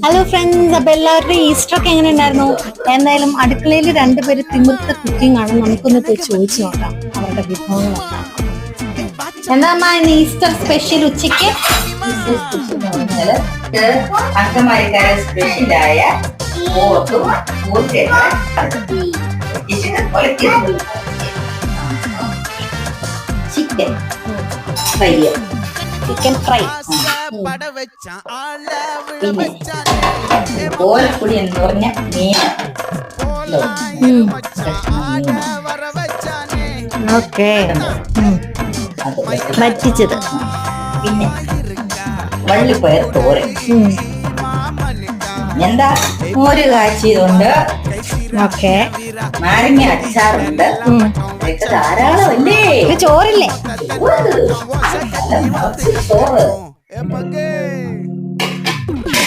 Hello friends, അപ്പൊ എല്ലാവരുടെയും Easter ഒക്കെ എങ്ങനെ ഉണ്ടായിരുന്നു? എന്തായാലും അടുക്കളയിൽ രണ്ടുപേര് തിമിർത്ത കുക്കിംഗ് ആണ്. നമുക്കൊന്ന് പോയി ചോദിച്ചു നോക്കാം അവരുടെ വിഭവങ്ങൾ എന്താണ്. എന്താ അമ്മ ഇന്ന് ഈസ്റ്റർ സ്പെഷ്യൽ ഉച്ചയ്ക്ക്? അങ്കമാലിക്കാര സ്പെഷ്യലായ പോത്തും ചിക്കൻ ഫ്രൈ. Chicken fry. പിന്നെ ഓലപ്പൊടി എന്ന് പറഞ്ഞ മീൻ. ഓക്കെ, വറ്റിച്ചത്. പിന്നെ വള്ളിപ്പയർ തോരൻ. എന്താ മോര് കാച്ചിയതുണ്ട്. ഓക്കെ, നാരങ്ങ അച്ചാറുണ്ട്. ഇതൊക്കെ ധാരാളമല്ലേ? ചോറില്ലേ? ചോറ്. ചോറ്